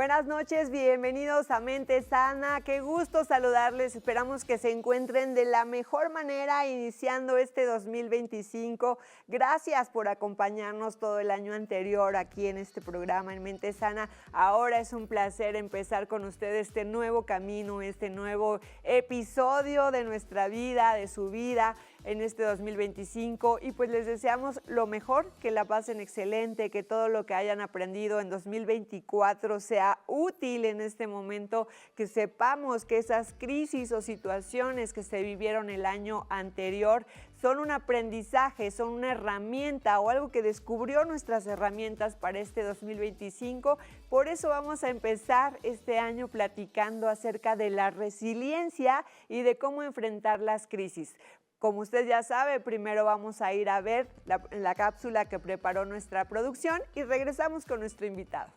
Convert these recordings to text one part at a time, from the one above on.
Buenas noches, bienvenidos a Mente Sana. Qué gusto saludarles. Esperamos que se encuentren de la mejor manera iniciando este 2025. Gracias por acompañarnos todo el año anterior aquí en este programa en Mente Sana. Ahora es un placer empezar con ustedes este nuevo camino, este nuevo episodio de nuestra vida, de su vida en este 2025, y pues les deseamos lo mejor, que la pasen excelente, que todo lo que hayan aprendido en 2024 sea útil en este momento, que sepamos que esas crisis o situaciones que se vivieron el año anterior son un aprendizaje, son una herramienta o algo que descubrió nuestras herramientas para este 2025. Por eso vamos a empezar este año platicando acerca de la resiliencia y de cómo enfrentar las crisis. Como usted ya sabe, primero vamos a ir a ver la cápsula que preparó nuestra producción y regresamos con nuestro invitado.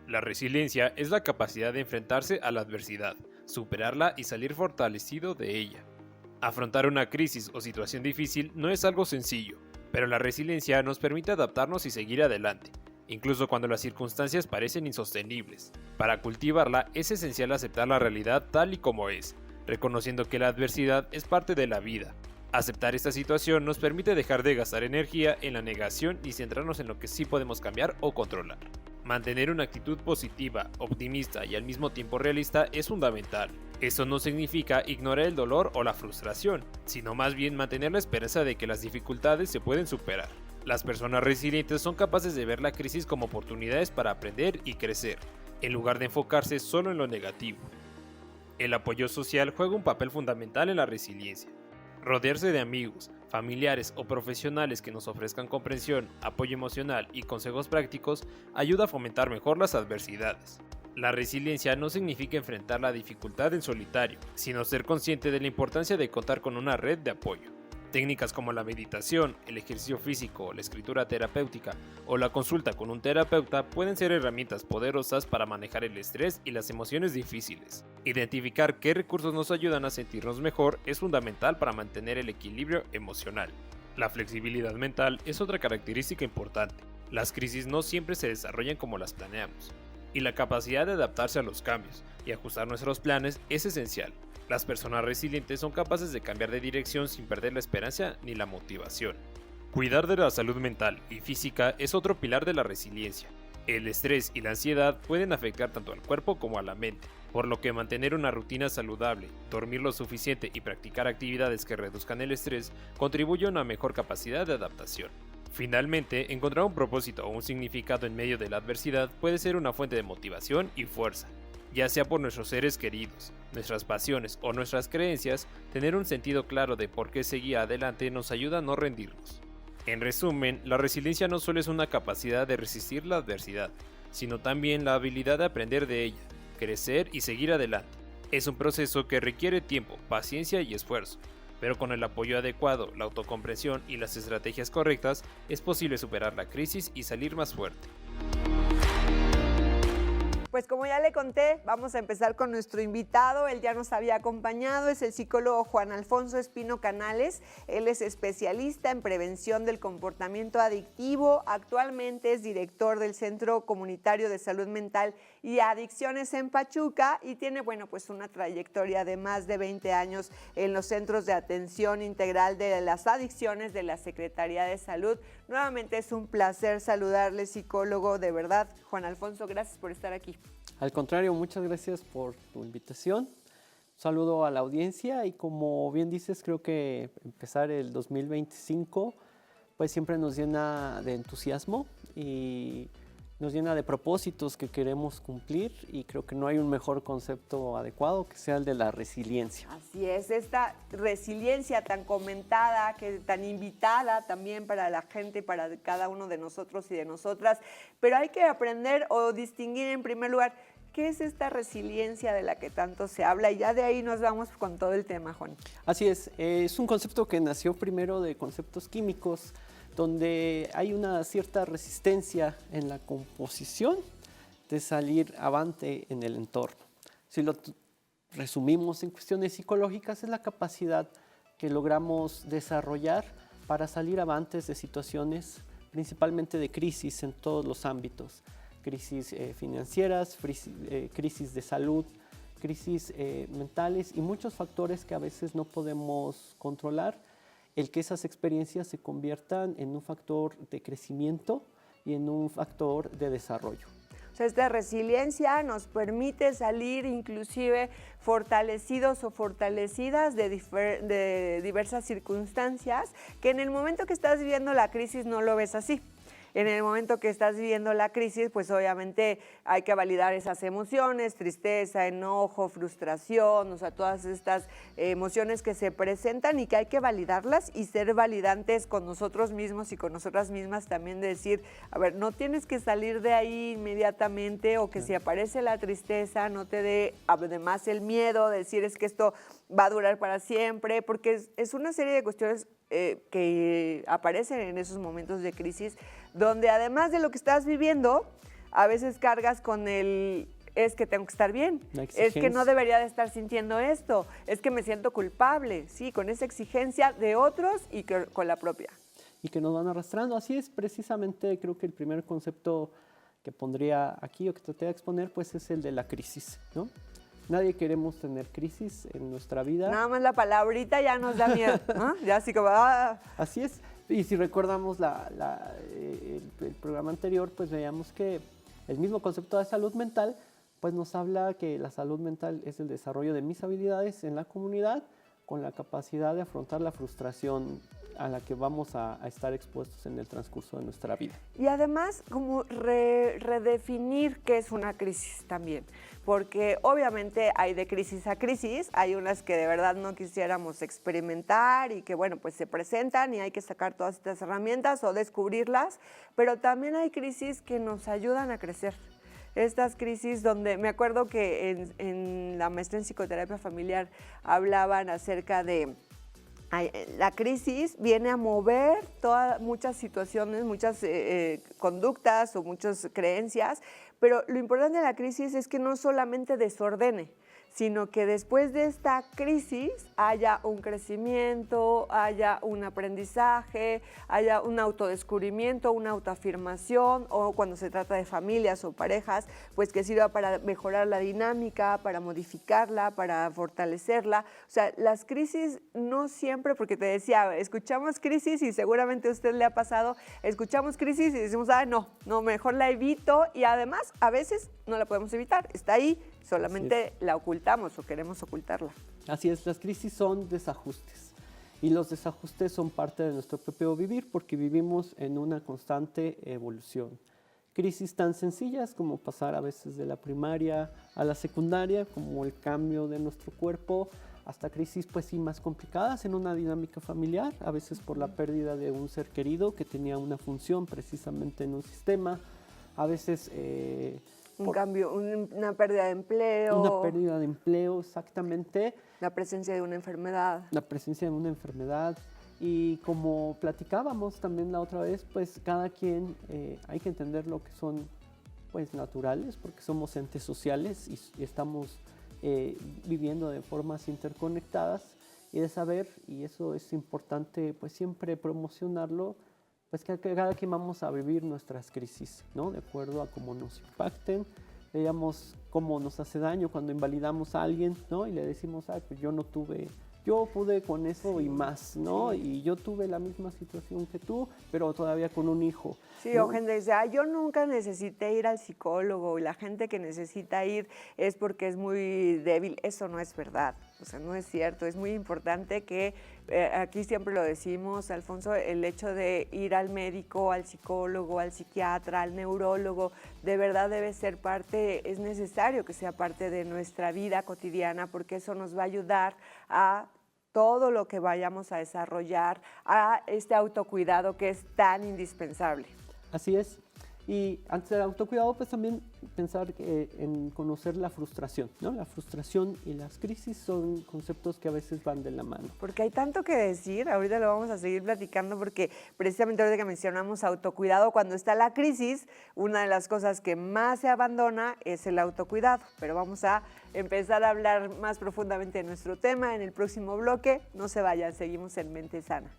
La resiliencia es la capacidad de enfrentarse a la adversidad, superarla y salir fortalecido de ella. Afrontar una crisis o situación difícil no es algo sencillo, pero la resiliencia nos permite adaptarnos y seguir adelante, incluso cuando las circunstancias parecen insostenibles. Para cultivarla es esencial aceptar la realidad tal y como es, reconociendo que la adversidad es parte de la vida. Aceptar esta situación nos permite dejar de gastar energía en la negación y centrarnos en lo que sí podemos cambiar o controlar. Mantener una actitud positiva, optimista y al mismo tiempo realista es fundamental. Esto no significa ignorar el dolor o la frustración, sino más bien mantener la esperanza de que las dificultades se pueden superar. Las personas resilientes son capaces de ver la crisis como oportunidades para aprender y crecer, en lugar de enfocarse solo en lo negativo. El apoyo social juega un papel fundamental en la resiliencia. Rodearse de amigos, familiares o profesionales que nos ofrezcan comprensión, apoyo emocional y consejos prácticos ayuda a fomentar mejor las adversidades. La resiliencia no significa enfrentar la dificultad en solitario, sino ser consciente de la importancia de contar con una red de apoyo. Técnicas como la meditación, el ejercicio físico, la escritura terapéutica o la consulta con un terapeuta pueden ser herramientas poderosas para manejar el estrés y las emociones difíciles. Identificar qué recursos nos ayudan a sentirnos mejor es fundamental para mantener el equilibrio emocional. La flexibilidad mental es otra característica importante. Las crisis no siempre se desarrollan como las planeamos, y la capacidad de adaptarse a los cambios y ajustar nuestros planes es esencial. Las personas resilientes son capaces de cambiar de dirección sin perder la esperanza ni la motivación. Cuidar de la salud mental y física es otro pilar de la resiliencia. El estrés y la ansiedad pueden afectar tanto al cuerpo como a la mente, por lo que mantener una rutina saludable, dormir lo suficiente y practicar actividades que reduzcan el estrés contribuye a una mejor capacidad de adaptación. Finalmente, encontrar un propósito o un significado en medio de la adversidad puede ser una fuente de motivación y fuerza. Ya sea por nuestros seres queridos, nuestras pasiones o nuestras creencias, tener un sentido claro de por qué seguir adelante nos ayuda a no rendirnos. En resumen, la resiliencia no solo es una capacidad de resistir la adversidad, sino también la habilidad de aprender de ella, crecer y seguir adelante. Es un proceso que requiere tiempo, paciencia y esfuerzo, pero con el apoyo adecuado, la autocomprensión y las estrategias correctas, es posible superar la crisis y salir más fuerte. Pues como ya le conté, vamos a empezar con nuestro invitado. Él ya nos había acompañado, es el psicólogo Juan Alfonso Espino Canales. Él es especialista en prevención del comportamiento adictivo. Actualmente es director del Centro Comunitario de Salud Mental y Adicciones en Pachuca y tiene, pues una trayectoria de más de 20 años en los centros de atención integral de las adicciones de la Secretaría de Salud. Nuevamente es un placer saludarle, psicólogo, de verdad. Juan Alfonso, gracias por estar aquí. Al contrario, muchas gracias por tu invitación. Un saludo a la audiencia y como bien dices, creo que empezar el 2025 pues siempre nos llena de entusiasmo y nos llena de propósitos que queremos cumplir y creo que no hay un mejor concepto adecuado que sea el de la resiliencia. Así es, esta resiliencia tan comentada, tan invitada también para la gente, para cada uno de nosotros y de nosotras, pero hay que aprender o distinguir en primer lugar qué es esta resiliencia de la que tanto se habla y ya de ahí nos vamos con todo el tema, Juan. Así es un concepto que nació primero de conceptos químicos, donde hay una cierta resistencia en la composición de salir avante en el entorno. Si lo resumimos en cuestiones psicológicas, es la capacidad que logramos desarrollar para salir avantes de situaciones, principalmente de crisis en todos los ámbitos, crisis financieras, crisis de salud, crisis mentales y muchos factores que a veces no podemos controlar, el que esas experiencias se conviertan en un factor de crecimiento y en un factor de desarrollo. O sea, esta resiliencia nos permite salir inclusive fortalecidos o fortalecidas de diversas circunstancias que en el momento que estás viviendo la crisis no lo ves así. En el momento que estás viviendo la crisis, pues obviamente hay que validar esas emociones, tristeza, enojo, frustración, o sea, todas estas emociones que se presentan y que hay que validarlas y ser validantes con nosotros mismos y con nosotras mismas también de decir, a ver, no tienes que salir de ahí inmediatamente o que si aparece la tristeza no te dé además el miedo de decir es que esto va a durar para siempre, porque es una serie de cuestiones que aparecen en esos momentos de crisis, donde además de lo que estás viviendo, a veces cargas con es que tengo que estar bien, es que no debería de estar sintiendo esto, es que me siento culpable, sí, con esa exigencia de otros y con la propia. Y que nos van arrastrando, así es precisamente, creo que el primer concepto que pondría aquí o que traté de exponer, pues es el de la crisis, ¿no? Nadie queremos tener crisis en nuestra vida. Nada más la palabrita ya nos da miedo, ¿no? Ya así como... Así es. Y si recordamos el programa anterior, pues veíamos que el mismo concepto de salud mental, pues nos habla que la salud mental es el desarrollo de mis habilidades en la comunidad con la capacidad de afrontar la frustración a la que vamos a estar expuestos en el transcurso de nuestra vida. Y además, como redefinir qué es una crisis también, porque obviamente hay de crisis a crisis, hay unas que de verdad no quisiéramos experimentar y que bueno, pues se presentan y hay que sacar todas estas herramientas o descubrirlas, pero también hay crisis que nos ayudan a crecer. Estas crisis donde me acuerdo que en la maestría en psicoterapia familiar hablaban acerca de la crisis viene a mover muchas situaciones, muchas conductas o muchas creencias, pero lo importante de la crisis es que no solamente desordene, sino que después de esta crisis haya un crecimiento, haya un aprendizaje, haya un autodescubrimiento, una autoafirmación, o cuando se trata de familias o parejas, pues que sirva para mejorar la dinámica, para modificarla, para fortalecerla. O sea, las crisis no siempre, porque te decía, escuchamos crisis y seguramente a usted le ha pasado, escuchamos crisis y decimos, no, mejor la evito, y además a veces no la podemos evitar, está ahí, solamente la ocultamos o queremos ocultarla. Así es, las crisis son desajustes y los desajustes son parte de nuestro propio vivir porque vivimos en una constante evolución. Crisis tan sencillas como pasar a veces de la primaria a la secundaria, como el cambio de nuestro cuerpo, hasta crisis pues sí más complicadas en una dinámica familiar, a veces por la pérdida de un ser querido que tenía una función precisamente en un sistema, a veces... un cambio, una pérdida de empleo. Una pérdida de empleo, exactamente. La presencia de una enfermedad. La presencia de una enfermedad. Y como platicábamos también la otra vez, pues cada quien hay que entender lo que son pues naturales, porque somos entes sociales y estamos viviendo de formas interconectadas, y de saber, y eso es importante pues siempre promocionarlo, pues que cada quien vamos a vivir nuestras crisis, ¿no? De acuerdo a cómo nos impacten, veamos cómo nos hace daño cuando invalidamos a alguien, ¿no? Y le decimos, pues yo pude con eso y más, ¿no? Y yo tuve la misma situación que tú, pero todavía con un hijo. Sí, ¿no? O gente dice, yo nunca necesité ir al psicólogo, y la gente que necesita ir es porque es muy débil. Eso no es verdad, o sea, no es cierto. Es muy importante que, aquí siempre lo decimos, Alfonso, el hecho de ir al médico, al psicólogo, al psiquiatra, al neurólogo, de verdad debe ser parte, es necesario que sea parte de nuestra vida cotidiana, porque eso nos va a ayudar a todo lo que vayamos a desarrollar, a este autocuidado que es tan indispensable. Así es. Y antes del autocuidado, pues también pensar en conocer la frustración, ¿no? La frustración y las crisis son conceptos que a veces van de la mano. Porque hay tanto que decir, ahorita lo vamos a seguir platicando, porque precisamente ahorita que mencionamos autocuidado, cuando está la crisis, una de las cosas que más se abandona es el autocuidado. Pero vamos a empezar a hablar más profundamente de nuestro tema en el próximo bloque. No se vayan, seguimos en Mente Sana.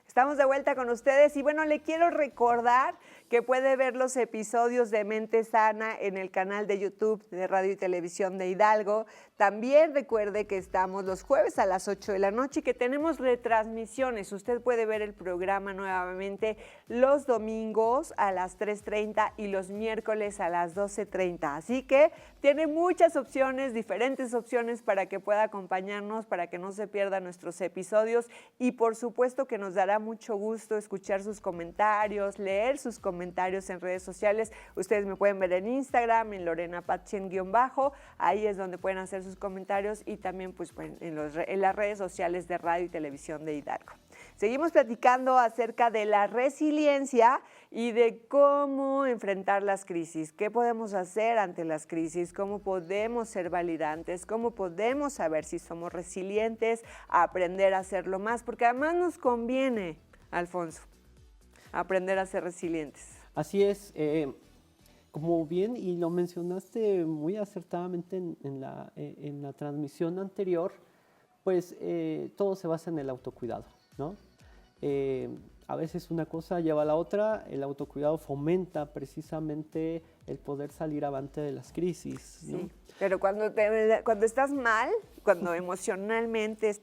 Estamos de vuelta con ustedes y bueno, le quiero recordar que puede ver los episodios de Mente Sana en el canal de YouTube de Radio y Televisión de Hidalgo. También recuerde que estamos los jueves a las 8 de la noche y que tenemos retransmisiones. Usted puede ver el programa nuevamente los domingos a las 3:30 y los miércoles a las 12:30. Así que tiene muchas opciones, diferentes opciones para que pueda acompañarnos, para que no se pierda nuestros episodios y por supuesto que nos dará mucho gusto escuchar sus comentarios, leer sus comentarios en redes sociales. Ustedes me pueden ver en Instagram, en Lorena Patchen _, ahí es donde pueden hacer sus comentarios y también pues en las redes sociales de Radio y Televisión de Hidalgo. Seguimos platicando acerca de la resiliencia y de cómo enfrentar las crisis, qué podemos hacer ante las crisis, cómo podemos ser validantes, cómo podemos saber si somos resilientes, aprender a hacerlo más, porque además nos conviene, Alfonso, aprender a ser resilientes. Así es, como bien y lo mencionaste muy acertadamente en la transmisión anterior, pues todo se basa en el autocuidado, ¿no? A veces una cosa lleva a la otra, el autocuidado fomenta precisamente el poder salir avante de las crisis, ¿no? Sí, pero cuando estás mal, cuando emocionalmente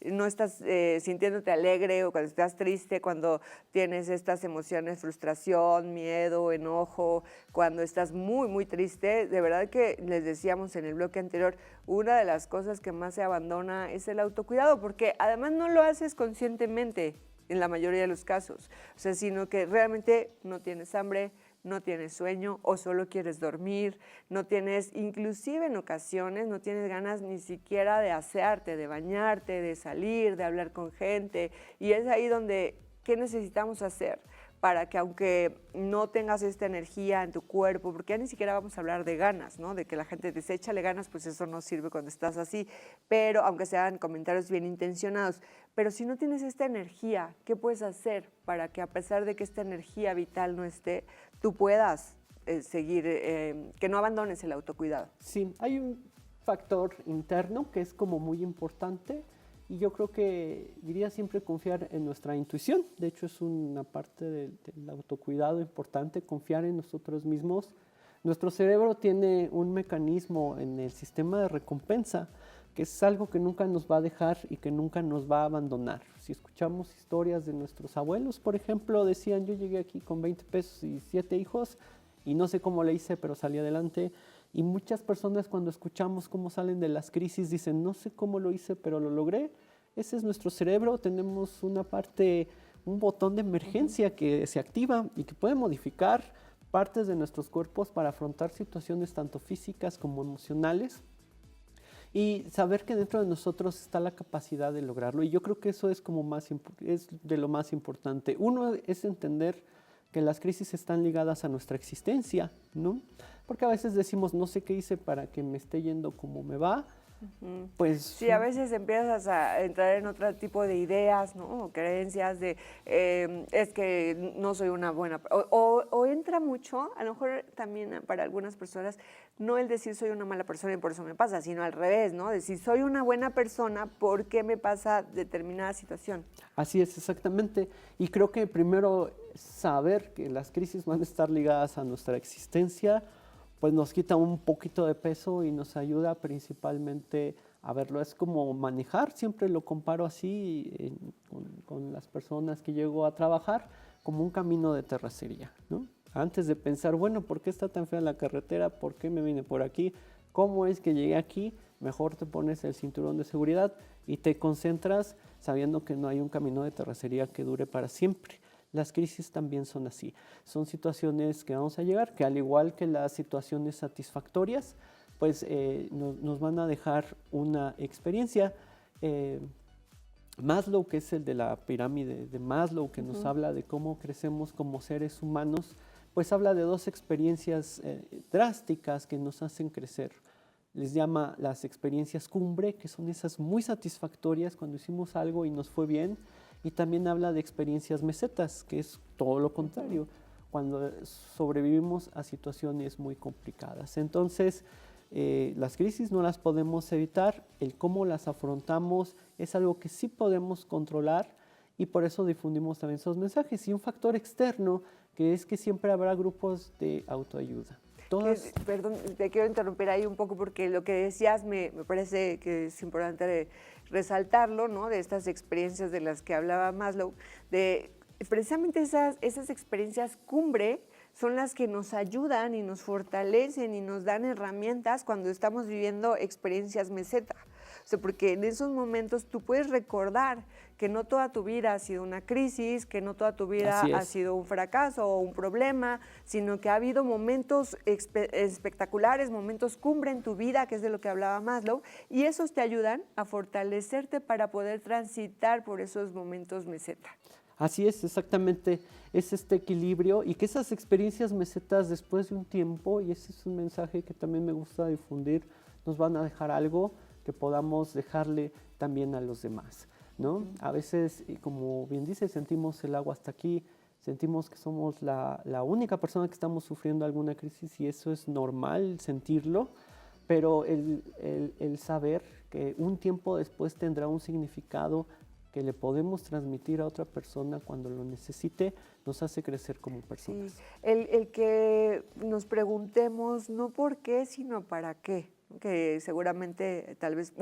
no estás sintiéndote alegre o cuando estás triste, cuando tienes estas emociones, frustración, miedo, enojo, cuando estás muy, muy triste, de verdad que les decíamos en el bloque anterior, una de las cosas que más se abandona es el autocuidado, porque además no lo haces conscientemente en la mayoría de los casos, o sea, sino que realmente no tienes hambre, no tienes sueño o solo quieres dormir, no tienes, inclusive en ocasiones, no tienes ganas ni siquiera de asearte, de bañarte, de salir, de hablar con gente, y es ahí donde, ¿qué necesitamos hacer? Para que aunque no tengas esta energía en tu cuerpo, porque ya ni siquiera vamos a hablar de ganas, ¿no? De que la gente dice, échale ganas, pues eso no sirve cuando estás así, pero aunque sean comentarios bien intencionados, pero si no tienes esta energía, ¿qué puedes hacer para que a pesar de que esta energía vital no esté, tú puedas seguir, que no abandones el autocuidado? Sí, hay un factor interno que es como muy importante. Y yo creo que diría siempre confiar en nuestra intuición. De hecho, es una parte del autocuidado importante, confiar en nosotros mismos. Nuestro cerebro tiene un mecanismo en el sistema de recompensa, que es algo que nunca nos va a dejar y que nunca nos va a abandonar. Si escuchamos historias de nuestros abuelos, por ejemplo, decían, yo llegué aquí con 20 pesos y 7 hijos y no sé cómo le hice, pero salí adelante. Y muchas personas cuando escuchamos cómo salen de las crisis dicen, no sé cómo lo hice, pero lo logré. Ese es nuestro cerebro, tenemos una parte, un botón de emergencia que se activa y que puede modificar partes de nuestros cuerpos para afrontar situaciones tanto físicas como emocionales. Y saber que dentro de nosotros está la capacidad de lograrlo. Y yo creo que eso es es de lo más importante. Uno es entender que las crisis están ligadas a nuestra existencia, ¿no? Porque a veces decimos, no sé qué hice para que me esté yendo como me va. Pues sí, a veces empiezas a entrar en otro tipo de ideas, ¿no? O creencias de es que no soy una buena o entra mucho, a lo mejor también para algunas personas, no el decir soy una mala persona y por eso me pasa, sino al revés, ¿no? Decir soy una buena persona, ¿por qué me pasa determinada situación? Así es, exactamente. Y creo que primero saber que las crisis van a estar ligadas a nuestra existencia, pues nos quita un poquito de peso y nos ayuda principalmente a verlo. Es como manejar, siempre lo comparo así con las personas que llego a trabajar, como un camino de terracería, ¿no? Antes de pensar, bueno, ¿por qué está tan fea la carretera? ¿Por qué me vine por aquí? ¿Cómo es que llegué aquí? Mejor te pones el cinturón de seguridad y te concentras sabiendo que no hay un camino de terracería que dure para siempre. Las crisis también son así. Son situaciones que vamos a llegar, que al igual que las situaciones satisfactorias, pues nos van a dejar una experiencia. Maslow, que es el de la pirámide de Maslow, que nos habla de cómo crecemos como seres humanos, pues habla de dos experiencias drásticas que nos hacen crecer. Les llama las experiencias cumbre, que son esas muy satisfactorias cuando hicimos algo y nos fue bien. Y también habla de experiencias mesetas, que es todo lo contrario, cuando sobrevivimos a situaciones muy complicadas. Entonces, las crisis no las podemos evitar, el cómo las afrontamos es algo que sí podemos controlar y por eso difundimos también esos mensajes. Y un factor externo, que es que siempre habrá grupos de autoayuda. Perdón, te quiero interrumpir ahí un poco porque lo que decías me parece que es importante resaltarlo, ¿no? De estas experiencias de las que hablaba Maslow, de precisamente esas experiencias cumbre son las que nos ayudan y nos fortalecen y nos dan herramientas cuando estamos viviendo experiencias meseta. O sea, porque en esos momentos tú puedes recordar que no toda tu vida ha sido una crisis, que no toda tu vida ha sido un fracaso o un problema, sino que ha habido momentos espectaculares, momentos cumbre en tu vida, que es de lo que hablaba Maslow, y esos te ayudan a fortalecerte para poder transitar por esos momentos meseta. Así es, exactamente, es este equilibrio y que esas experiencias mesetas después de un tiempo, y ese es un mensaje que también me gusta difundir, nos van a dejar algo que podamos dejarle también a los demás, ¿no? A veces, como bien dice, sentimos el agua hasta aquí, sentimos que somos la única persona que estamos sufriendo alguna crisis y eso es normal sentirlo, pero el saber que un tiempo después tendrá un significado que le podemos transmitir a otra persona cuando lo necesite, nos hace crecer como personas. Sí. El que nos preguntemos no por qué, sino para qué, que seguramente tal vez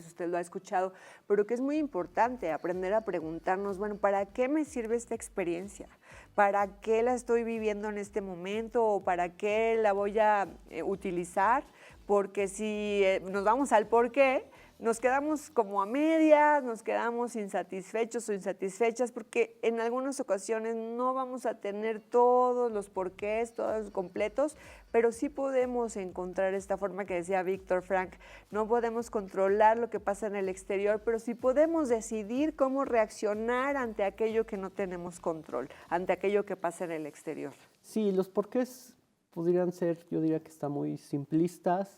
usted lo ha escuchado, pero que es muy importante aprender a preguntarnos, bueno, ¿para qué me sirve esta experiencia? ¿Para qué la estoy viviendo en este momento? ¿O para qué la voy a utilizar? Porque si nos vamos al por qué, nos quedamos como a medias, nos quedamos insatisfechos o insatisfechas porque en algunas ocasiones no vamos a tener todos los porqués, todos completos, pero sí podemos encontrar esta forma que decía Víctor Frank. No podemos controlar lo que pasa en el exterior, pero sí podemos decidir cómo reaccionar ante aquello que no tenemos control, ante aquello que pasa en el exterior. Sí, los porqués podrían ser, yo diría que están muy simplistas,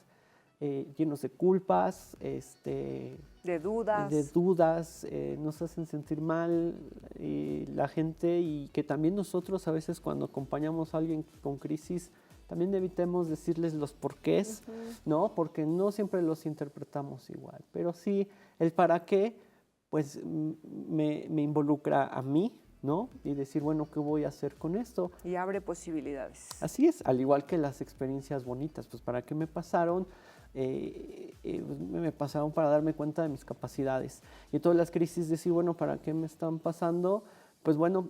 llenos de culpas, de dudas, nos hacen sentir mal la gente y que también nosotros a veces cuando acompañamos a alguien con crisis también evitemos decirles los porqués, ¿no? Porque no siempre los interpretamos igual, pero sí el para qué pues me involucra a mí, ¿no? Y decir, bueno, ¿qué voy a hacer con esto? Y abre posibilidades. Así es, al igual que las experiencias bonitas, pues ¿para qué me pasaron? Me pasaron para darme cuenta de mis capacidades. Y todas las crisis decir, bueno, ¿para qué me están pasando? Pues bueno,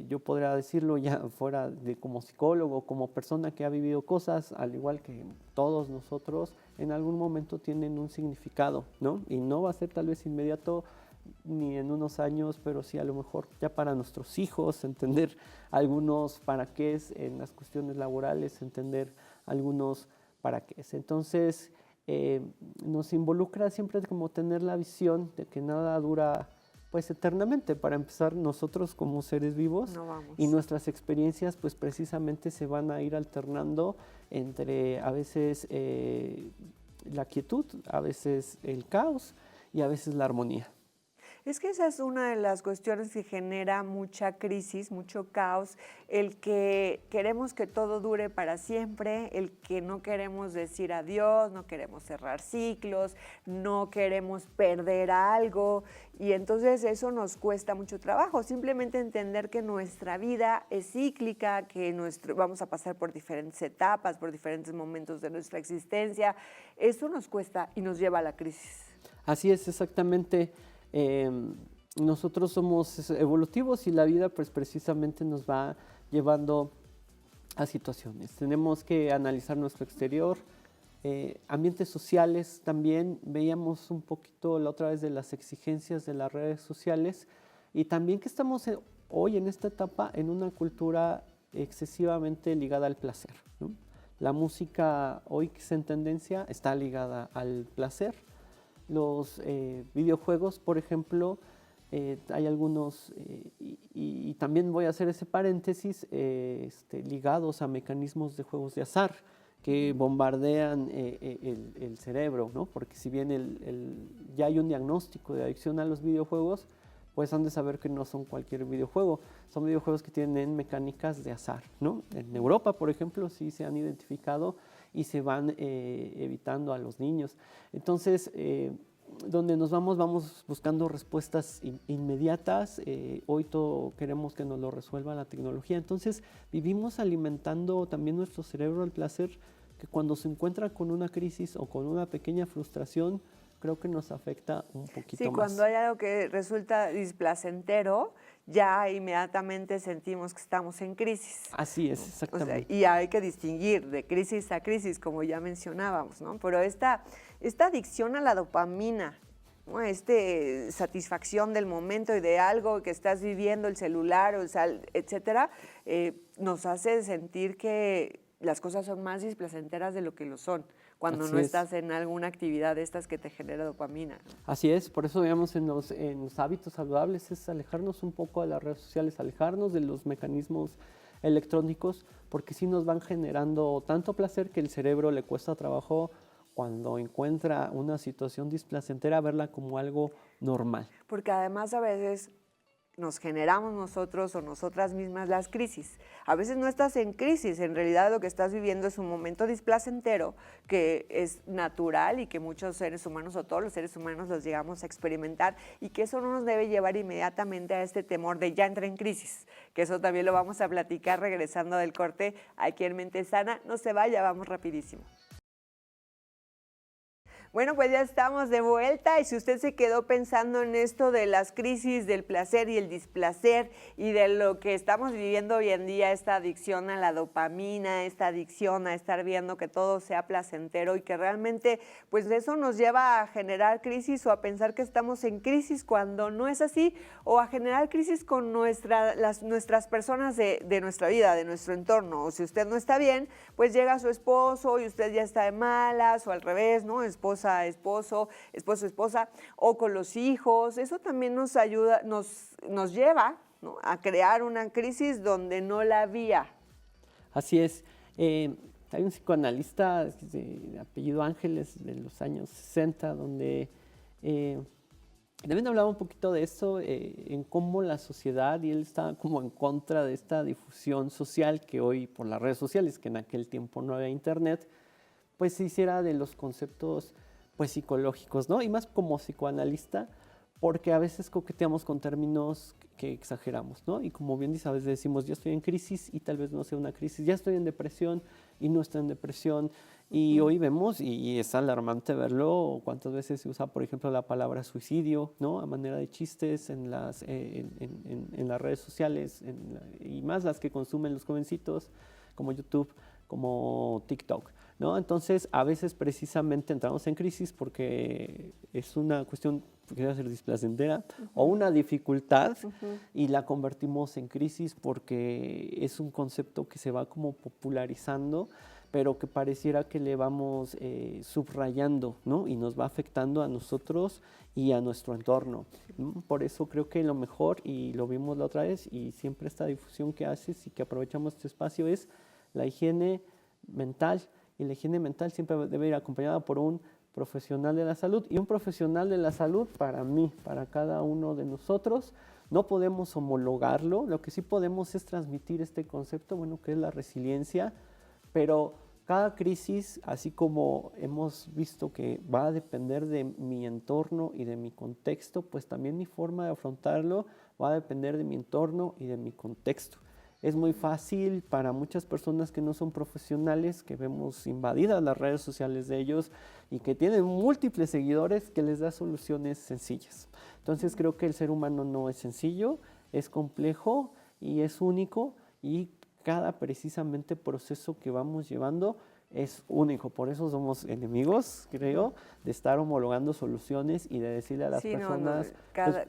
yo podría decirlo ya fuera de como psicólogo, como persona que ha vivido cosas, al igual que todos nosotros, en algún momento tienen un significado, ¿no? Y no va a ser tal vez inmediato ni en unos años, pero sí a lo mejor ya para nuestros hijos, entender algunos para qué es en las cuestiones laborales, entender algunos para qué es. Entonces, nos involucra siempre como tener la visión de que nada dura pues eternamente. Para empezar, nosotros como seres vivos y nuestras experiencias pues precisamente se van a ir alternando entre a veces la quietud, a veces el caos y a veces la armonía. Es que esa es una de las cuestiones que genera mucha crisis, mucho caos, el que queremos que todo dure para siempre, el que no queremos decir adiós, no queremos cerrar ciclos, no queremos perder algo y entonces eso nos cuesta mucho trabajo. Simplemente entender que nuestra vida es cíclica, que vamos a pasar por diferentes etapas, por diferentes momentos de nuestra existencia, eso nos cuesta y nos lleva a la crisis. Así es, exactamente. Nosotros somos evolutivos y la vida pues precisamente nos va llevando a situaciones. Tenemos que analizar nuestro exterior, ambientes sociales también. Veíamos un poquito la otra vez de las exigencias de las redes sociales y también que estamos hoy en esta etapa en una cultura excesivamente ligada al placer, ¿no? La música hoy que es en tendencia está ligada al placer. Los videojuegos, por ejemplo, hay algunos, y también voy a hacer ese paréntesis, ligados a mecanismos de juegos de azar que bombardean el cerebro, ¿no? Porque si bien ya hay un diagnóstico de adicción a los videojuegos, pues han de saber que no son cualquier videojuego, son videojuegos que tienen mecánicas de azar, ¿no? En Europa, por ejemplo, sí se han identificado y se van evitando a los niños. Entonces, donde nos vamos buscando respuestas inmediatas. Hoy todo queremos que nos lo resuelva la tecnología. Entonces vivimos alimentando también nuestro cerebro al placer, que cuando se encuentra con una crisis o con una pequeña frustración, creo que nos afecta un poquito Sí, más. cuando hay algo que resulta displacentero, ya inmediatamente sentimos que estamos en crisis. Así es, exactamente. O sea, y hay que distinguir de crisis a crisis, como ya mencionábamos, ¿no? Pero esta adicción a la dopamina, ¿no? Satisfacción del momento y de algo que estás viviendo, el celular, etcétera, nos hace sentir que las cosas son más displacenteras de lo que lo son, cuando no estás en alguna actividad de estas que te genera dopamina. Así es, por eso digamos en los hábitos saludables es alejarnos un poco de las redes sociales, alejarnos de los mecanismos electrónicos, porque sí nos van generando tanto placer que el cerebro le cuesta trabajo cuando encuentra una situación displacentera verla como algo normal. Porque además a veces nos generamos nosotros o nosotras mismas las crisis. A veces no estás en crisis, en realidad lo que estás viviendo es un momento displacentero que es natural y que muchos seres humanos o todos los seres humanos los llegamos a experimentar, y que eso no nos debe llevar inmediatamente a este temor de ya entré en crisis, que eso también lo vamos a platicar regresando del corte aquí en Mente Sana. No se vaya, vamos rapidísimo. Bueno, pues ya estamos de vuelta, y si usted se quedó pensando en esto de las crisis del placer y el displacer y de lo que estamos viviendo hoy en día, esta adicción a la dopamina, esta adicción a estar viendo que todo sea placentero y que realmente pues eso nos lleva a generar crisis o a pensar que estamos en crisis cuando no es así, o a generar crisis con nuestras personas de nuestra vida, de nuestro entorno. O si usted no está bien, pues llega su esposo y usted ya está de malas, o al revés, ¿no? Esposo, esposa, o con los hijos. Eso también nos ayuda, nos lleva, ¿no?, a crear una crisis donde no la había. Así es. Hay un psicoanalista de apellido Ángeles de los años 60, donde también hablaba un poquito de eso, en cómo la sociedad, y él estaba como en contra de esta difusión social que hoy por las redes sociales, que en aquel tiempo no había internet, pues se hiciera de los conceptos pues psicológicos, ¿no? Y más como psicoanalista, porque a veces coqueteamos con términos que exageramos, ¿no? Y como bien dice, a veces decimos, yo estoy en crisis y tal vez no sea una crisis, ya estoy en depresión y no estoy en depresión. Y hoy vemos, y es alarmante verlo, cuántas veces se usa, por ejemplo, la palabra suicidio, ¿no?, a manera de chistes en las redes sociales, y más las que consumen los jovencitos, como YouTube, como TikTok, ¿no? Entonces, a veces precisamente entramos en crisis porque es una cuestión que debe ser displacentera o una dificultad, y la convertimos en crisis porque es un concepto que se va como popularizando, pero que pareciera que le vamos subrayando, ¿no? Y nos va afectando a nosotros y a nuestro entorno, ¿no? Por eso creo que lo mejor, y lo vimos la otra vez, y siempre esta difusión que haces y que aprovechamos este espacio, es la higiene mental. Y la higiene mental siempre debe ir acompañada por un profesional de la salud. Y un profesional de la salud, para mí, para cada uno de nosotros, no podemos homologarlo. Lo que sí podemos es transmitir este concepto, bueno, que es la resiliencia. Pero cada crisis, así como hemos visto que va a depender de mi entorno y de mi contexto, pues también mi forma de afrontarlo va a depender de mi entorno y de mi contexto. Es muy fácil para muchas personas que no son profesionales, que vemos invadidas las redes sociales de ellos y que tienen múltiples seguidores, que les da soluciones sencillas. Entonces creo que el ser humano no es sencillo, es complejo y es único, y cada precisamente proceso que vamos llevando es único. Por eso somos enemigos, creo, de estar homologando soluciones y de decirle a las personas...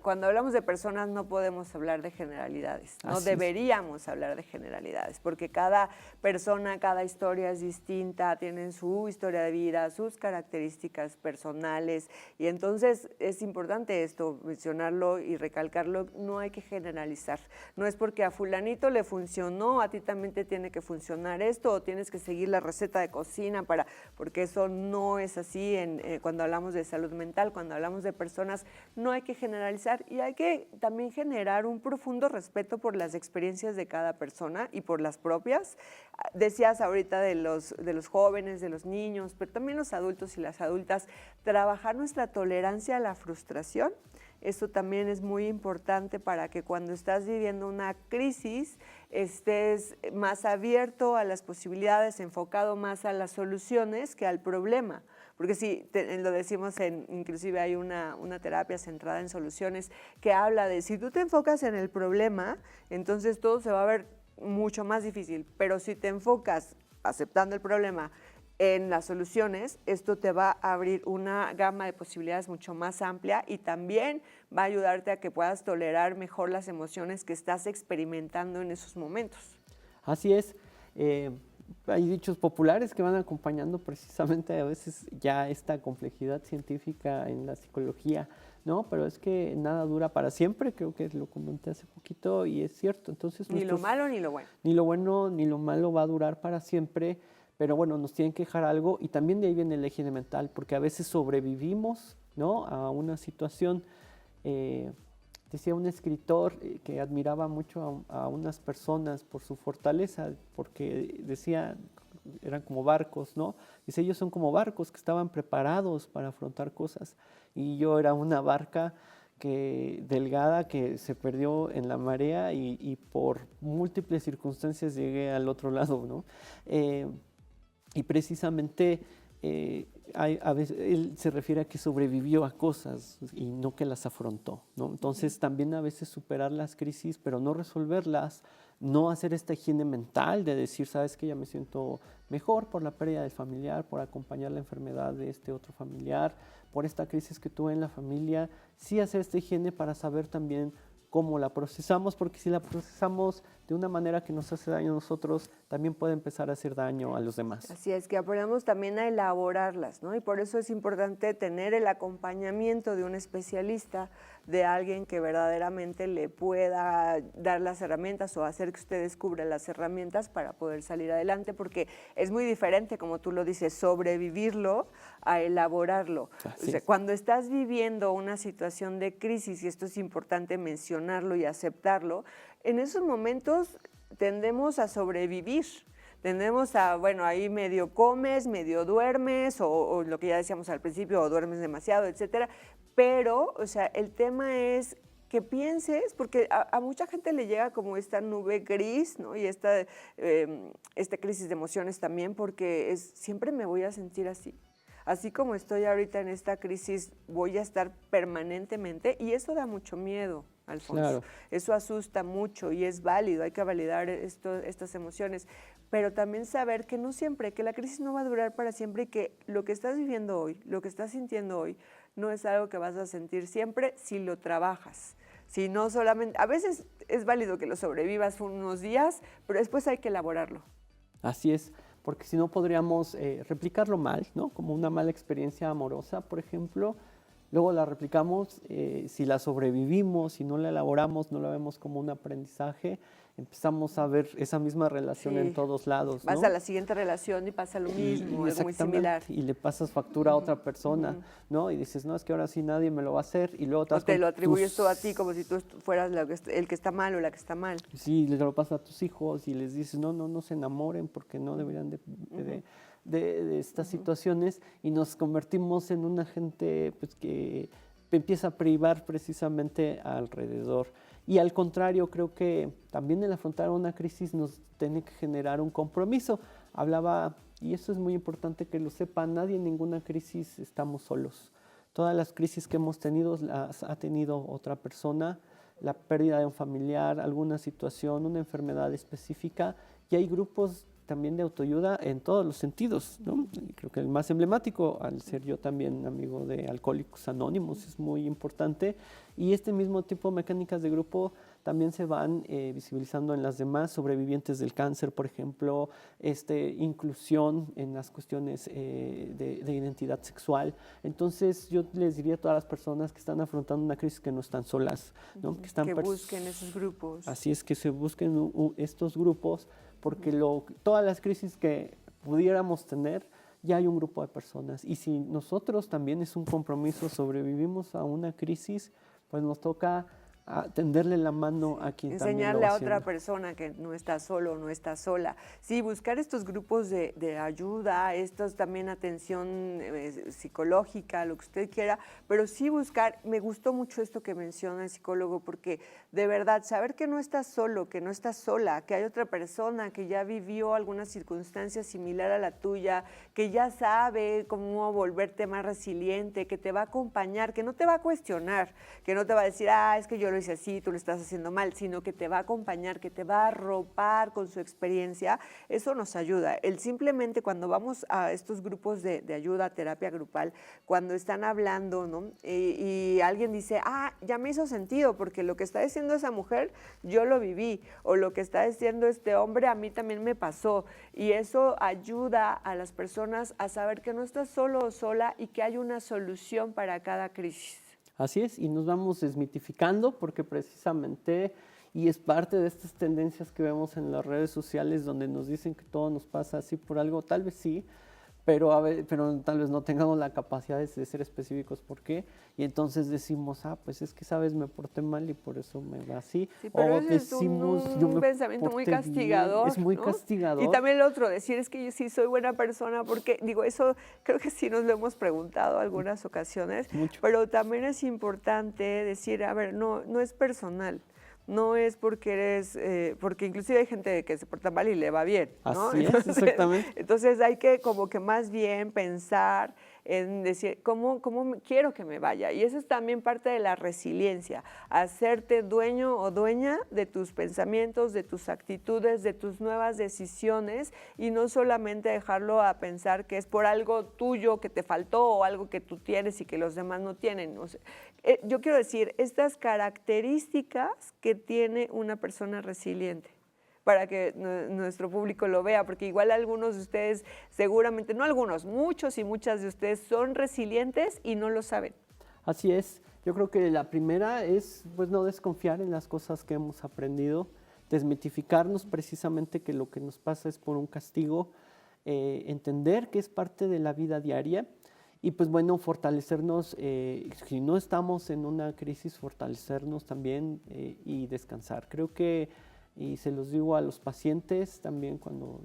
Cuando hablamos de personas no podemos hablar de generalidades, no deberíamos hablar de generalidades, porque cada persona, cada historia es distinta, tienen su historia de vida, sus características personales, y entonces es importante esto, mencionarlo y recalcarlo. No hay que generalizar. No es porque a fulanito le funcionó, a ti también te tiene que funcionar esto, o tienes que seguir la receta de cocina, porque eso no es así cuando hablamos de salud mental, cuando hablamos de personas, no hay que generalizar y hay que también generar un profundo respeto por las experiencias de cada persona y por las propias. Decías ahorita de los jóvenes, de los niños, pero también los adultos y las adultas, trabajar nuestra tolerancia a la frustración. Esto también es muy importante para que cuando estás viviendo una crisis estés más abierto a las posibilidades, enfocado más a las soluciones que al problema. Porque sí, lo decimos, inclusive hay una terapia centrada en soluciones que habla de si tú te enfocas en el problema, entonces todo se va a ver mucho más difícil. Pero si te enfocas aceptando el problema en las soluciones, esto te va a abrir una gama de posibilidades mucho más amplia y también va a ayudarte a que puedas tolerar mejor las emociones que estás experimentando en esos momentos. Así es. Hay dichos populares que van acompañando precisamente a veces ya esta complejidad científica en la psicología, ¿no? Pero es que nada dura para siempre, creo que lo comenté hace poquito y es cierto. Entonces, ni lo malo ni lo bueno. Ni lo bueno ni lo malo va a durar para siempre. Pero bueno, nos tienen que dejar algo y también de ahí viene el eje mental, porque a veces sobrevivimos, ¿no?, a una situación. Decía un escritor que admiraba mucho a unas personas por su fortaleza, porque decía, eran como barcos, ¿no? Dice, ellos son como barcos que estaban preparados para afrontar cosas. Y yo era una barca delgada que se perdió en la marea y por múltiples circunstancias llegué al otro lado, ¿no? Y precisamente a veces él se refiere a que sobrevivió a cosas y no que las afrontó, ¿no? Entonces también a veces superar las crisis, pero no resolverlas, no hacer esta higiene mental de decir, sabes que ya me siento mejor por la pérdida del familiar, por acompañar la enfermedad de este otro familiar, por esta crisis que tuve en la familia, sí hacer esta higiene para saber también cómo la procesamos, porque si la procesamos de una manera que nos hace daño a nosotros, también puede empezar a hacer daño a los demás. Así es, que aprendamos también a elaborarlas, ¿no? Y por eso es importante tener el acompañamiento de un especialista, de alguien que verdaderamente le pueda dar las herramientas o hacer que usted descubra las herramientas para poder salir adelante, porque es muy diferente, como tú lo dices, sobrevivirlo a elaborarlo. O sea, cuando estás viviendo una situación de crisis, y esto es importante mencionarlo y aceptarlo, en esos momentos tendemos a sobrevivir. Tendemos a, bueno, ahí medio comes, medio duermes, o lo que ya decíamos al principio, o duermes demasiado, etcétera. Pero, o sea, el tema es que pienses, porque a mucha gente le llega como esta nube gris, ¿no? Y esta crisis de emociones también, porque siempre me voy a sentir así. Así como estoy ahorita en esta crisis, voy a estar permanentemente, y eso da mucho miedo, Alfonso. Claro. Eso asusta mucho y es válido, hay que validar estas emociones, pero también saber que no siempre, que la crisis no va a durar para siempre y que lo que estás viviendo hoy, lo que estás sintiendo hoy, no es algo que vas a sentir siempre si lo trabajas. Si no solamente, a veces es válido que lo sobrevivas unos días, pero después hay que elaborarlo. Así es, porque si no podríamos replicarlo mal, ¿no? Como una mala experiencia amorosa, por ejemplo. Luego la replicamos, si la sobrevivimos, si no la elaboramos, no la vemos como un aprendizaje, empezamos a ver esa misma relación en todos lados, ¿no? Vas a la siguiente relación y pasa lo mismo, es muy similar. Y le pasas factura a otra persona, ¿no? Y dices, no, es que ahora sí nadie me lo va a hacer. Y luego te lo atribuyes todo a ti, como si tú fueras el que está mal o la que está mal. Sí, le lo pasas a tus hijos y les dices, no se enamoren porque no deberían de estas situaciones, y nos convertimos en una gente pues, que empieza a privar precisamente alrededor. Y al contrario, creo que también el afrontar una crisis nos tiene que generar un compromiso. Hablaba, y eso es muy importante que lo sepan, nadie en ninguna crisis estamos solos. Todas las crisis que hemos tenido las ha tenido otra persona, la pérdida de un familiar, alguna situación, una enfermedad específica, y hay grupos también de autoayuda en todos los sentidos, ¿no? Creo que el más emblemático, al ser yo también amigo de Alcohólicos Anónimos, es muy importante, y este mismo tipo de mecánicas de grupo también se van visibilizando en las demás, sobrevivientes del cáncer, por ejemplo, inclusión en las cuestiones de identidad sexual. Entonces yo les diría a todas las personas que están afrontando una crisis que no están solas, ¿no? Que busquen esos grupos. Así es, que se busquen estos grupos, porque todas las crisis que pudiéramos tener, ya hay un grupo de personas. Y si nosotros también es un compromiso, sobrevivimos a una crisis, pues nos toca tenderle la mano a quien también lo enseñarle va a otra haciendo. persona que no está solo, no está sola. Sí, buscar estos grupos de ayuda, estos también atención psicológica, lo que usted quiera, pero sí buscar, me gustó mucho esto que menciona el psicólogo, porque de verdad, saber que no estás solo, que no estás sola, que hay otra persona que ya vivió alguna circunstancia similar a la tuya, que ya sabe cómo volverte más resiliente, que te va a acompañar, que no te va a cuestionar, que no te va a decir, es que yo lo hice así, tú lo estás haciendo mal, sino que te va a acompañar, que te va a arropar con su experiencia, eso nos ayuda. Simplemente cuando vamos a estos grupos de ayuda, terapia grupal, cuando están hablando, ¿no? Y alguien dice, ya me hizo sentido, porque lo que está diciendo esa mujer, yo lo viví, o lo que está diciendo este hombre, a mí también me pasó, y eso ayuda a las personas a saber que no estás solo o sola y que hay una solución para cada crisis. Así es, y nos vamos desmitificando porque precisamente, y es parte de estas tendencias que vemos en las redes sociales donde nos dicen que todo nos pasa así por algo, tal vez sí, pero tal vez no tengamos la capacidad de ser específicos por qué, y entonces decimos, pues es que sabes, me porté mal y por eso me va así. Sí, pero O ese es un pensamiento muy castigador, es muy ¿no? castigador. Y también el otro, decir es que yo sí soy buena persona, porque digo, eso creo que sí nos lo hemos preguntado algunas ocasiones, Mucho. pero también es importante decir, a ver, no es personal. No es porque eres, porque inclusive hay gente que se porta mal y le va bien, ¿no? Así es, exactamente. Entonces hay que como que más bien pensar en decir, ¿cómo quiero que me vaya? Y eso es también parte de la resiliencia, hacerte dueño o dueña de tus pensamientos, de tus actitudes, de tus nuevas decisiones, y no solamente dejarlo a pensar que es por algo tuyo que te faltó o algo que tú tienes y que los demás no tienen. O sea, yo quiero decir, estas características que tiene una persona resiliente, para que nuestro público lo vea, porque igual algunos de ustedes, seguramente, no algunos, muchos y muchas de ustedes son resilientes y no lo saben. Así es, yo creo que la primera es pues no desconfiar en las cosas que hemos aprendido, desmitificarnos precisamente que lo que nos pasa es por un castigo, entender que es parte de la vida diaria y pues bueno, fortalecernos, si no estamos en una crisis, fortalecernos también y descansar. Creo que, y se los digo a los pacientes también cuando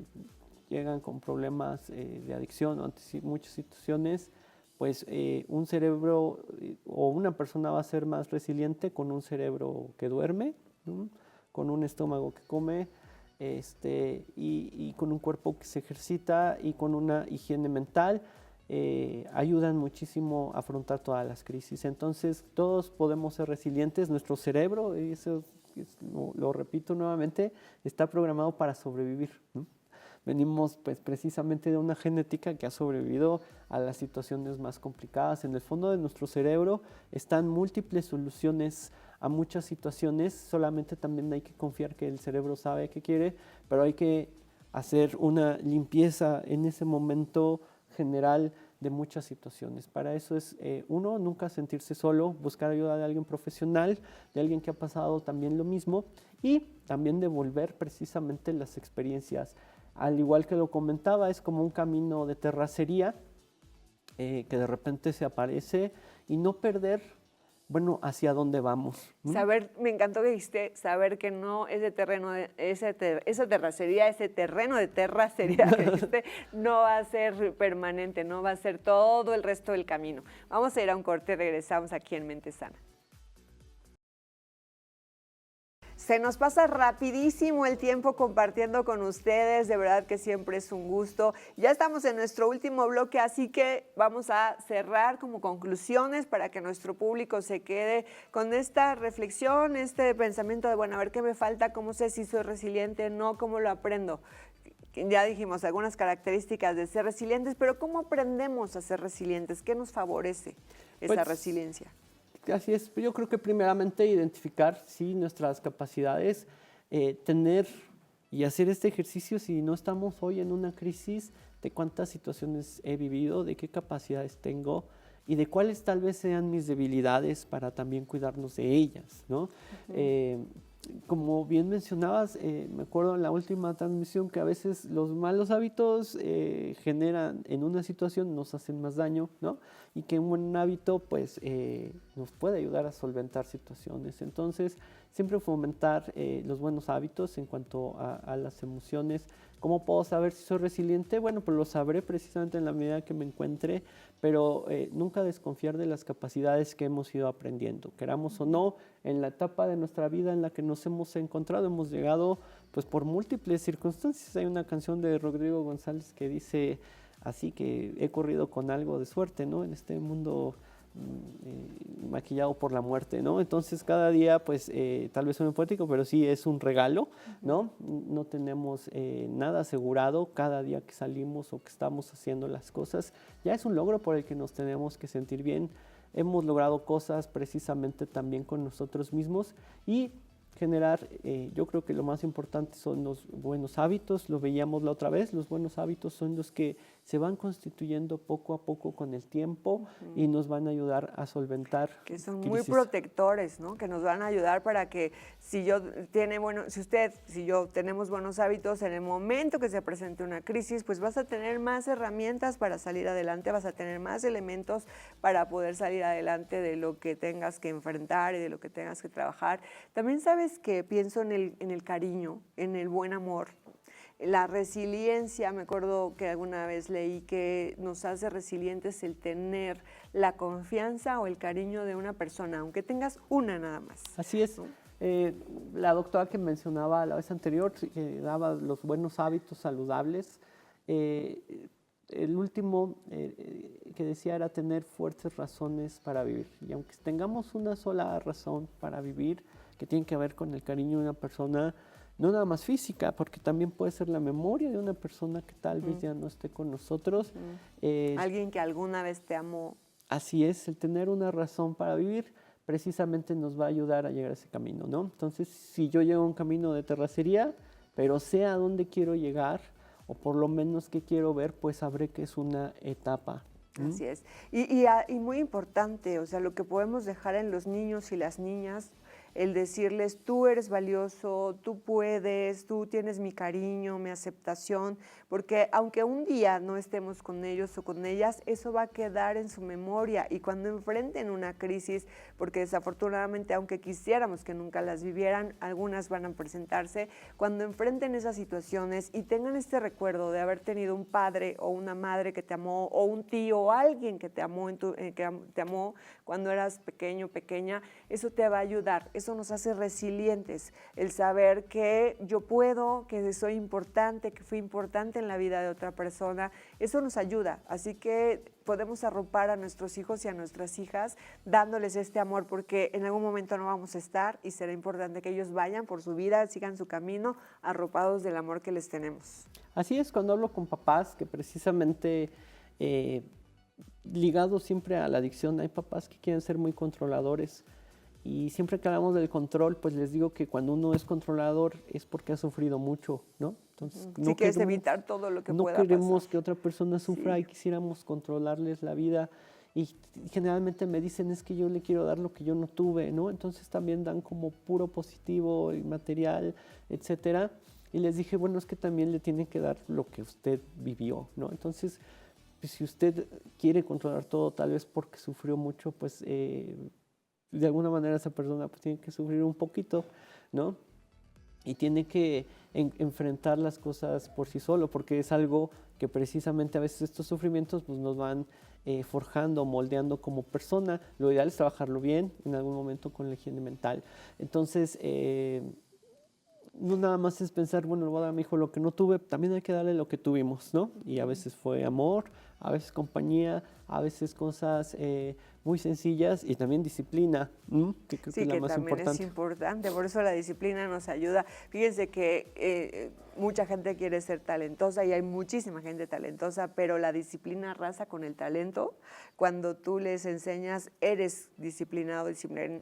llegan con problemas de adicción o ante muchas situaciones, pues un cerebro o una persona va a ser más resiliente con un cerebro que duerme, ¿no? Con un estómago que come y con un cuerpo que se ejercita y con una higiene mental. Ayudan muchísimo a afrontar todas las crisis. Entonces, todos podemos ser resilientes. Nuestro cerebro, eso lo repito nuevamente, está programado para sobrevivir, ¿no? Venimos pues, precisamente de una genética que ha sobrevivido a las situaciones más complicadas. En el fondo de nuestro cerebro están múltiples soluciones a muchas situaciones, solamente también hay que confiar que el cerebro sabe qué quiere, pero hay que hacer una limpieza en ese momento general de muchas situaciones. Para eso es, uno, nunca sentirse solo, buscar ayuda de alguien profesional, de alguien que ha pasado también lo mismo, y también devolver precisamente las experiencias. Al igual que lo comentaba, es como un camino de terracería que de repente se aparece y no perder, bueno, hacia dónde vamos. Saber, me encantó que dijiste, saber que no ese terreno, esa terracería, ese terreno de terracería que dijiste, no va a ser permanente, no va a ser todo el resto del camino. Vamos a ir a un corte, regresamos aquí en Mente Sana. Se nos pasa rapidísimo el tiempo compartiendo con ustedes, de verdad que siempre es un gusto. Ya estamos en nuestro último bloque, así que vamos a cerrar como conclusiones para que nuestro público se quede con esta reflexión, este pensamiento de, bueno, a ver qué me falta, cómo sé si soy resiliente, no, cómo lo aprendo. Ya dijimos algunas características de ser resilientes, pero ¿cómo aprendemos a ser resilientes? ¿Qué nos favorece esa resiliencia? Así es, yo creo que primeramente identificar nuestras capacidades, tener y hacer este ejercicio si no estamos hoy en una crisis, de cuántas situaciones he vivido, de qué capacidades tengo y de cuáles tal vez sean mis debilidades para también cuidarnos de ellas, ¿no? como bien mencionabas, me acuerdo en la última transmisión que a veces los malos hábitos generan en una situación, nos hacen más daño, ¿no? Y que un buen hábito pues nos puede ayudar a solventar situaciones. Entonces, siempre fomentar los buenos hábitos en cuanto a las emociones. ¿Cómo puedo saber si soy resiliente? Bueno, pues lo sabré precisamente en la medida que me encuentre, pero nunca desconfiar de las capacidades que hemos ido aprendiendo, queramos o no, en la etapa de nuestra vida en la que nos hemos encontrado, hemos llegado pues por múltiples circunstancias. Hay una canción de Rodrigo González que dice así, que he corrido con algo de suerte, ¿no? En este mundo maquillado por la muerte, ¿no? Entonces cada día, pues tal vez suene poético, pero sí es un regalo, ¿no? No tenemos nada asegurado cada día que salimos o que estamos haciendo las cosas. Ya es un logro por el que nos tenemos que sentir bien. Hemos logrado cosas precisamente también con nosotros mismos y generar, yo creo que lo más importante son los buenos hábitos, lo veíamos la otra vez, los buenos hábitos son los que se van constituyendo poco a poco con el tiempo y nos van a ayudar a solventar que son crisis. muy protectores, ¿no? Que nos van a ayudar para que si yo tenemos buenos hábitos, en el momento que se presente una crisis, pues vas a tener más herramientas para salir adelante, vas a tener más elementos para poder salir adelante de lo que tengas que enfrentar y de lo que tengas que trabajar. También sabes que pienso en el cariño, en el buen amor. La resiliencia, me acuerdo que alguna vez leí que nos hace resilientes el tener la confianza o el cariño de una persona, aunque tengas una nada más. Así es. La doctora que mencionaba la vez anterior, que daba los buenos hábitos saludables, el último que decía era tener fuertes razones para vivir. Y aunque tengamos una sola razón para vivir, que tiene que ver con el cariño de una persona, no nada más física, porque también puede ser la memoria de una persona que tal vez ya no esté con nosotros. Alguien que alguna vez te amó. Así es, el tener una razón para vivir precisamente nos va a ayudar a llegar a ese camino, ¿no? Entonces, si yo llego a un camino de terracería, pero sé a dónde quiero llegar, o por lo menos qué quiero ver, pues sabré que es una etapa. Así es. Y muy importante, o sea, lo que podemos dejar en los niños y las niñas, el decirles, tú eres valioso, tú puedes, tú tienes mi cariño, mi aceptación, porque aunque un día no estemos con ellos o con ellas, eso va a quedar en su memoria y cuando enfrenten una crisis, porque desafortunadamente, aunque quisiéramos que nunca las vivieran, algunas van a presentarse, cuando enfrenten esas situaciones y tengan este recuerdo de haber tenido un padre o una madre que te amó, o un tío o alguien que te amó, que te amó cuando eras pequeño, pequeña, eso te va a ayudar. Eso nos hace resilientes, el saber que yo puedo, que soy importante, que fui importante en la vida de otra persona, eso nos ayuda. Así que podemos arropar a nuestros hijos y a nuestras hijas dándoles este amor, porque en algún momento no vamos a estar y será importante que ellos vayan por su vida, sigan su camino, arropados del amor que les tenemos. Así es, cuando hablo con papás que precisamente ligados siempre a la adicción, hay papás que quieren ser muy controladores. Y siempre que hablamos del control, pues les digo que cuando uno es controlador es porque ha sufrido mucho, ¿no? Entonces, no quieres evitar todo lo que pueda pasar. No queremos que otra persona sufra y quisiéramos controlarles la vida. Y generalmente me dicen, es que yo le quiero dar lo que yo no tuve, ¿no? Entonces también dan como puro positivo y material, etcétera. Y les dije, bueno, es que también le tienen que dar lo que usted vivió, ¿no? Entonces, pues, si usted quiere controlar todo, tal vez porque sufrió mucho, pues de alguna manera esa persona pues tiene que sufrir un poquito, ¿no? Y tiene que enfrentar las cosas por sí solo, porque es algo que precisamente a veces estos sufrimientos pues, nos van forjando, moldeando como persona. Lo ideal es trabajarlo bien, en algún momento con la higiene mental. Entonces, no nada más es pensar, bueno, le voy a dar a mi hijo lo que no tuve, también hay que darle lo que tuvimos, ¿no? Y a veces fue amor, a veces compañía, a veces cosas muy sencillas y también disciplina, que creo que es la más importante. Es importante, por eso la disciplina nos ayuda. Fíjense que mucha gente quiere ser talentosa y hay muchísima gente talentosa, pero la disciplina arrasa con el talento. Cuando tú les enseñas, eres disciplinado,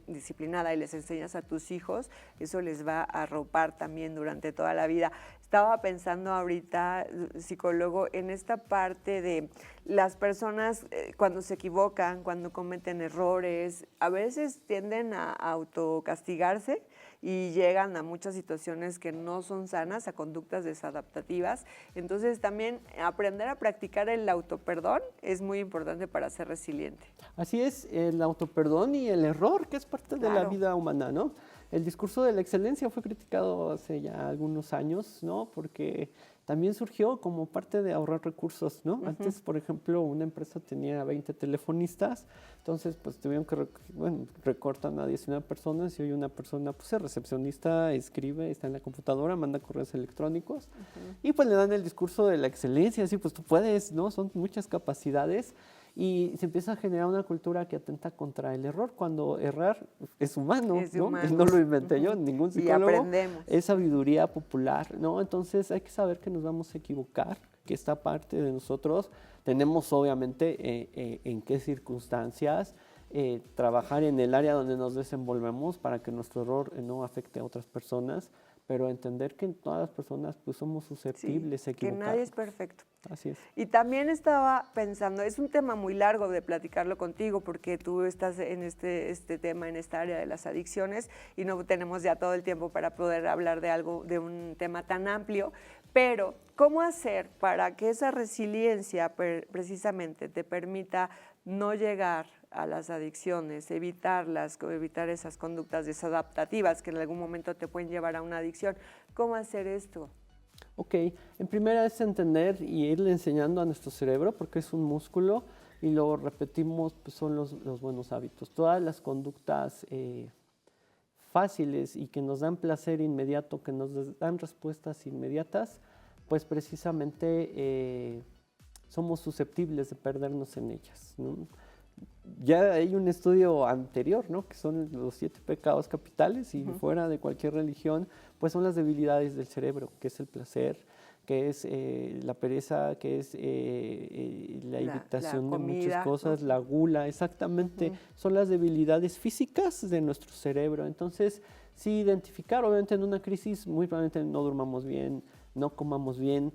disciplinada y les enseñas a tus hijos, eso les va a arropar también durante toda la vida. Estaba pensando ahorita, psicólogo, en esta parte de las personas cuando se equivocan, cuando cometen errores, a veces tienden a autocastigarse y llegan a muchas situaciones que no son sanas, a conductas desadaptativas. Entonces también aprender a practicar el autoperdón es muy importante para ser resiliente. Así es, el autoperdón y el error, que es parte de la Claro. vida humana, ¿no? El discurso de la excelencia fue criticado hace ya algunos años, ¿no? Porque también surgió como parte de ahorrar recursos, ¿no? Antes, por ejemplo, una empresa tenía 20 telefonistas, entonces pues tuvieron que, recortan a 19 personas y hoy una persona pues es recepcionista, escribe, está en la computadora, manda correos electrónicos y pues le dan el discurso de la excelencia, así pues tú puedes, ¿no? Son muchas capacidades. Y se empieza a generar una cultura que atenta contra el error, cuando errar es humano, Es de ¿no? humanos. No lo inventé yo, ningún Y psicólogo. aprendemos. Es sabiduría popular, ¿no? Entonces hay que saber que nos vamos a equivocar, que esta parte de nosotros tenemos obviamente en qué circunstancias trabajar en el área donde nos desenvolvemos para que nuestro error no afecte a otras personas, pero entender que todas las personas pues somos susceptibles a que equivocar. nadie es perfecto. Así es. Y también estaba pensando, es un tema muy largo de platicarlo contigo porque tú estás en este tema, en esta área de las adicciones y no tenemos ya todo el tiempo para poder hablar de algo, de un tema tan amplio, pero ¿cómo hacer para que esa resiliencia precisamente te permita no llegar a las adicciones, evitarlas, evitar esas conductas desadaptativas que en algún momento te pueden llevar a una adicción? ¿Cómo hacer esto? Ok, en primera es entender y irle enseñando a nuestro cerebro, porque es un músculo, y lo repetimos, pues son los buenos hábitos. Todas las conductas fáciles y que nos dan placer inmediato, que nos dan respuestas inmediatas, pues precisamente somos susceptibles de perdernos en ellas, ¿no? Ya hay un estudio anterior, ¿no? Que son los 7 pecados capitales y fuera de cualquier religión, pues son las debilidades del cerebro, que es el placer, que es la pereza, que es la evitación de muchas cosas, la gula, exactamente. Son las debilidades físicas de nuestro cerebro. Entonces, sí identificar, obviamente en una crisis muy probablemente no durmamos bien, no comamos bien,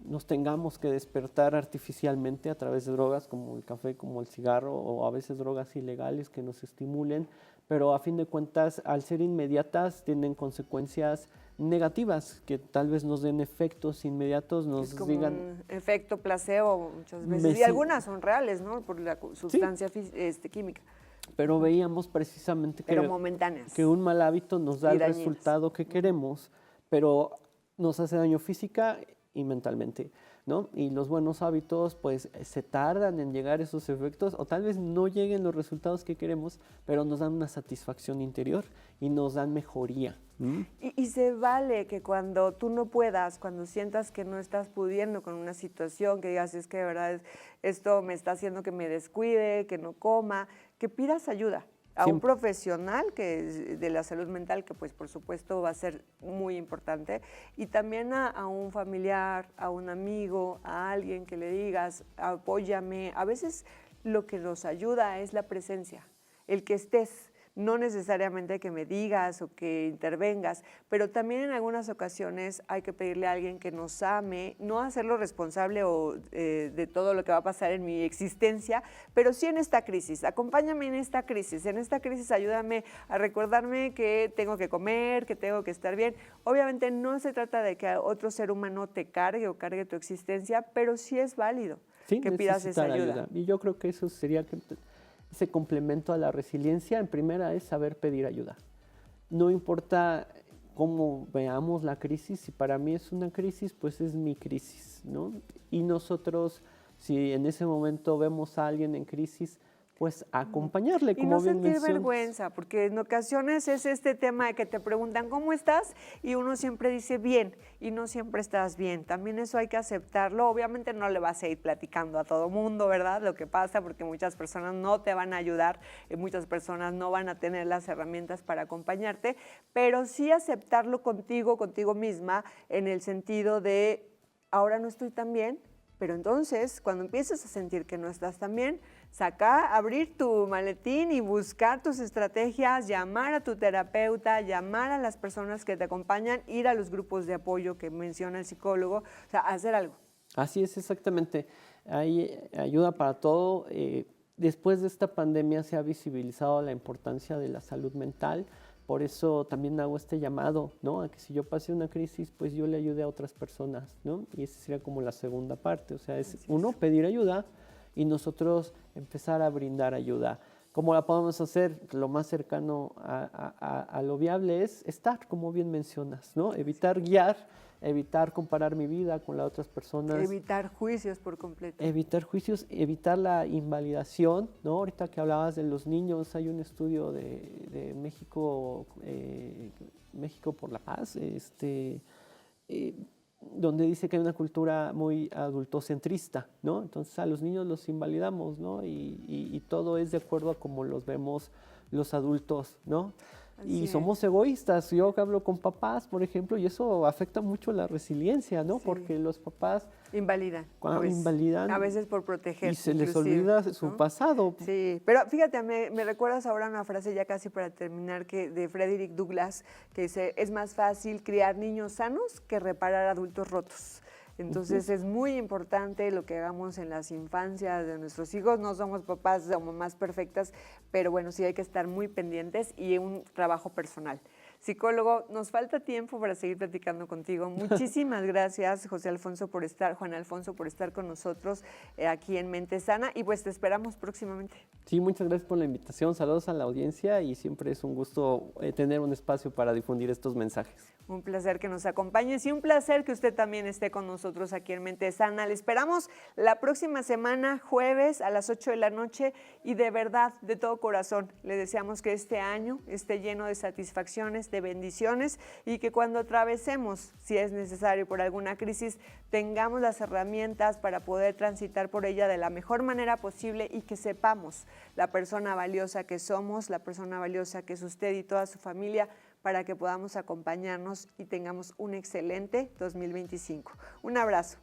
nos tengamos que despertar artificialmente a través de drogas como el café, como el cigarro, o a veces drogas ilegales que nos estimulen, pero a fin de cuentas, al ser inmediatas, tienen consecuencias negativas que tal vez nos den efectos inmediatos, nos es como digan... un efecto placebo muchas veces, y algunas son reales, ¿no? Por la sustancia química. Pero veíamos precisamente pero momentáneas. que un mal hábito nos da el dañinas. resultado que queremos, pero nos hace daño física y mentalmente, ¿no? Y los buenos hábitos, pues, se tardan en llegar esos efectos, o tal vez no lleguen los resultados que queremos, pero nos dan una satisfacción interior y nos dan mejoría. Y se vale que cuando tú no puedas, cuando sientas que no estás pudiendo con una situación, que digas, es que de verdad esto me está haciendo que me descuide, que no coma, que pidas ayuda a un profesional que es de la salud mental, que pues por supuesto va a ser muy importante, y también a un familiar, a un amigo, a alguien que le digas, apóyame. A veces lo que nos ayuda es la presencia, el que estés. No necesariamente que me digas o que intervengas, pero también en algunas ocasiones hay que pedirle a alguien que nos ame, no hacerlo responsable de todo lo que va a pasar en mi existencia, pero sí en esta crisis. Acompáñame en esta crisis ayúdame a recordarme que tengo que comer, que tengo que estar bien. Obviamente no se trata de que otro ser humano te cargue o cargue tu existencia, pero sí es válido que pidas esa ayuda. Y yo creo que eso sería ese complemento a la resiliencia. En primera es saber pedir ayuda. No importa cómo veamos la crisis, si para mí es una crisis, pues es mi crisis, ¿no? Y nosotros, si en ese momento vemos a alguien en crisis, pues acompañarle, como y no bien sentir mencionas. vergüenza, porque en ocasiones es este tema de que te preguntan ¿cómo estás? Y uno siempre dice bien, y no siempre estás bien. También eso hay que aceptarlo. Obviamente no le vas a ir platicando a todo mundo, ¿verdad? Lo que pasa, porque muchas personas no te van a ayudar, muchas personas no van a tener las herramientas para acompañarte, pero sí aceptarlo contigo misma, en el sentido de ahora no estoy tan bien, pero entonces cuando empieces a sentir que no estás tan bien, abrir tu maletín y buscar tus estrategias, llamar a tu terapeuta, llamar a las personas que te acompañan, ir a los grupos de apoyo que menciona el psicólogo, o sea, hacer algo. Así es, exactamente. Hay ayuda para todo. Después de esta pandemia se ha visibilizado la importancia de la salud mental. Por eso también hago este llamado, ¿no? A que si yo pasé una crisis, pues yo le ayude a otras personas, ¿no? Y esa sería como la segunda parte. O sea, es uno, pedir ayuda y nosotros empezar a brindar ayuda. ¿Cómo la podemos hacer? Lo más cercano a lo viable es estar, como bien mencionas, ¿no? Evitar guiar, evitar comparar mi vida con las otras personas. Evitar juicios por completo. Evitar juicios, evitar la invalidación, ¿no? Ahorita que hablabas de los niños, hay un estudio de México, México por la Paz, donde dice que hay una cultura muy adultocentrista, ¿no? Entonces a los niños los invalidamos, ¿no? Y todo es de acuerdo a cómo los vemos los adultos, ¿no? Así Y es. somos egoístas. Yo hablo con papás, por ejemplo, y eso afecta mucho la resiliencia, ¿no? Sí. Porque los papás Invalidan. invalidan A veces por proteger. y se les inclusive, olvida su ¿no? pasado. Sí, pero fíjate, me recuerdas ahora una frase ya casi para terminar que de Frederick Douglass que dice, es más fácil criar niños sanos que reparar adultos rotos. Entonces es muy importante lo que hagamos en las infancias de nuestros hijos. No somos papás o mamás perfectas, pero bueno, sí hay que estar muy pendientes y un trabajo personal. Psicólogo, nos falta tiempo para seguir platicando contigo. Muchísimas gracias, Juan Alfonso, por estar con nosotros aquí en Mente Sana y pues te esperamos próximamente. Sí, muchas gracias por la invitación. Saludos a la audiencia y siempre es un gusto tener un espacio para difundir estos mensajes. Un placer que nos acompañes y un placer que usted también esté con nosotros aquí en Mente Sana. Le esperamos la próxima semana, jueves a las 8 de la noche y de verdad, de todo corazón, le deseamos que este año esté lleno de satisfacciones, de bendiciones y que cuando atravesemos, si es necesario por alguna crisis, tengamos las herramientas para poder transitar por ella de la mejor manera posible y que sepamos la persona valiosa que somos, la persona valiosa que es usted y toda su familia, para que podamos acompañarnos y tengamos un excelente 2025. Un abrazo.